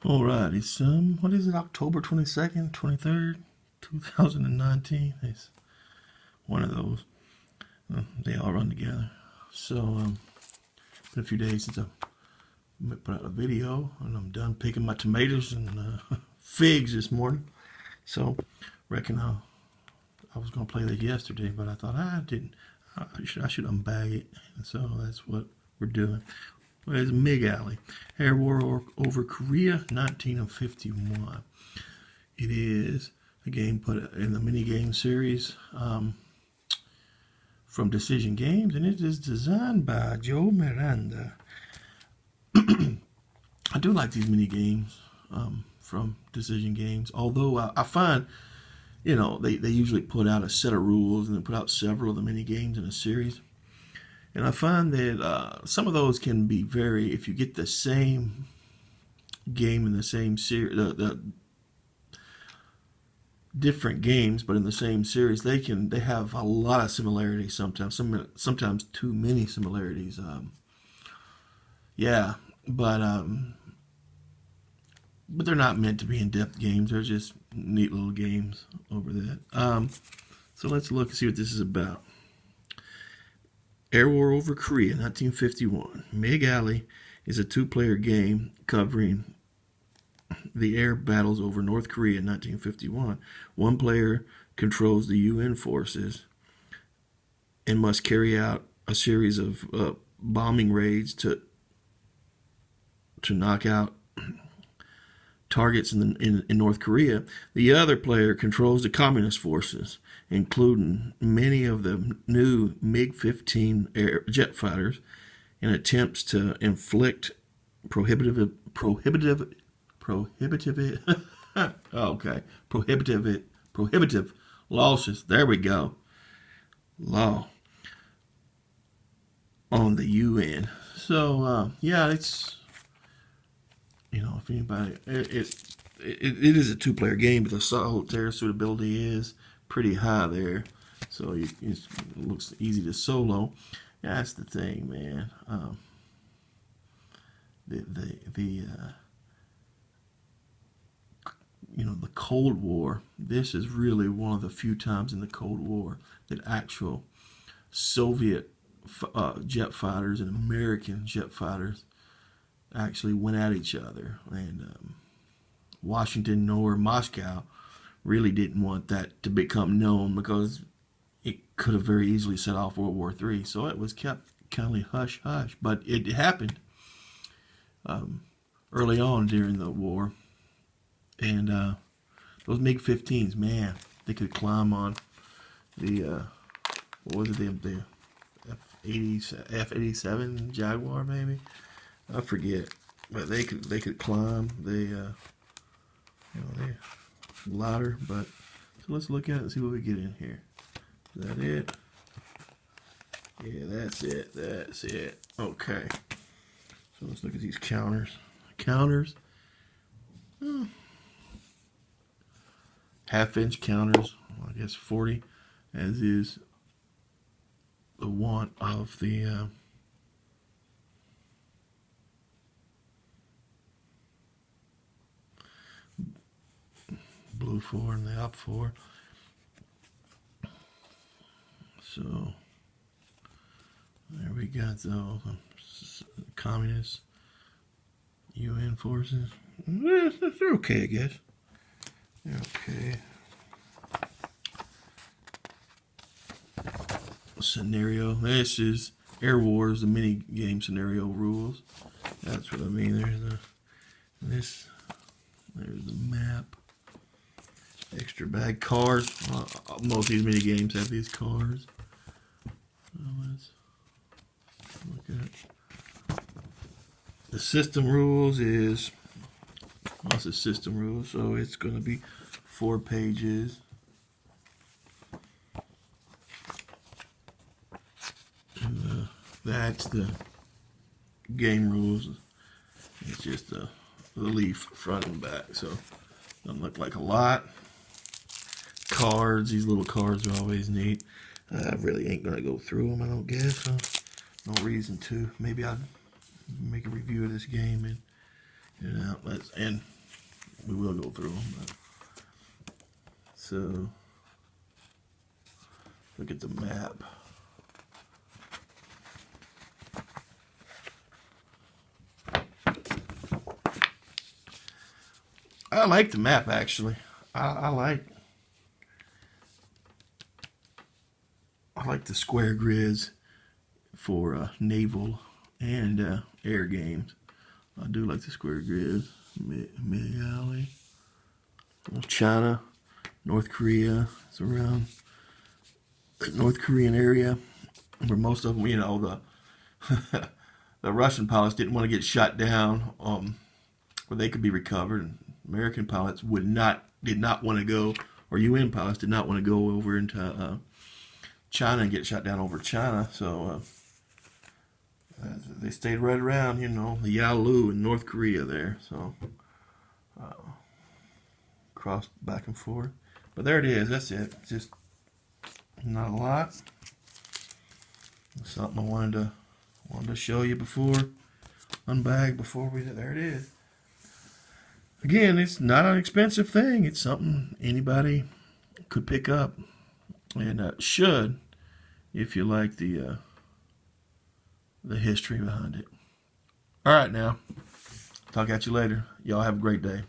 All right, it's what is it? October 22nd, 23rd, 2019. It's one of those. They all run together. So, been a few days since I put out a video, and I'm done picking my tomatoes and figs this morning. So, reckon I was gonna play this yesterday, but I thought I didn't. I should unbag it, and so that's what we're doing. Well, it's Mig Alley, Air War over Korea, 1951. It is a game put in the mini game series from Decision Games, and it is designed by Joe Miranda. I do like these mini games from Decision Games, although I find, they usually put out a set of rules and they put out several of the mini games in a series. And I find that some of those can be if you get the same game in the same series, the different games, but in the same series, they have a lot of similarities sometimes too many similarities. Yeah, but they're not meant to be in-depth games. They're just neat little games over that. So let's look and see what this is about. Air War over Korea, 1951. Mig Alley is a two-player game covering the air battles over North Korea in 1951. One player controls the UN forces and must carry out a series of bombing raids to knock out targets in North Korea. The other player controls the communist forces, including many of the new MiG-15 jet fighters, and attempts to inflict prohibitive losses. There we go. Law on the UN. So yeah, it's if anybody, it is a two-player game, but the solitaire suitability is pretty high there, so it looks easy to solo. That's the thing, man. The Cold War. This is really one of the few times in the Cold War that actual Soviet jet fighters and American jet fighters actually went at each other, and Washington nor Moscow really didn't want that to become known because it could have very easily set off World War III. So it was kept kind of hush hush, but it happened early on during the war, and those MiG-15s, man, they could climb on the what was it, the F-87 Jaguar, maybe. I forget, but they could climb. They ladder. But so let's look at it and see what we get in here. Is that it? Yeah, that's it. That's it. Okay. So let's look at these counters. Counters. Half-inch counters. I guess 40, as is the want of the. Blue 4 and the up 4. So there we got those communist UN forces. They're okay, I guess. They're okay. Scenario. This is Air Wars, the mini game scenario rules. That's what I mean. There's the map. Extra bag cars. Most of these mini games have these cars. Let's look at the system rules. What's the system rules? So it's going to be 4 pages. And that's the game rules. It's just the leaf front and back, so doesn't look like a lot. Cards, these little cards are always neat. I really ain't gonna go through them, I don't guess. So no reason to. Maybe I'll make a review of this game and get it out. And we will go through them. But. So, look at the map. I like the map, actually. I like the square grids for naval and air games. I do like the square grids. Mig Alley, China, North Korea. It's around the North Korean area where most of them, you know, the the Russian pilots didn't want to get shot down, where they could be recovered. And American pilots did not want to go, or UN pilots did not want to go over into China and get shot down over China. So they stayed right around, you know, the Yalu in North Korea there. So crossed back and forth. But there it is. That's it. Just not a lot. Something I wanted to show you before unbag before we did. There it is. Again, it's not an expensive thing. It's something anybody could pick up, and should, if you like the history behind it. All right, now. Talk at you later. Y'all have a great day.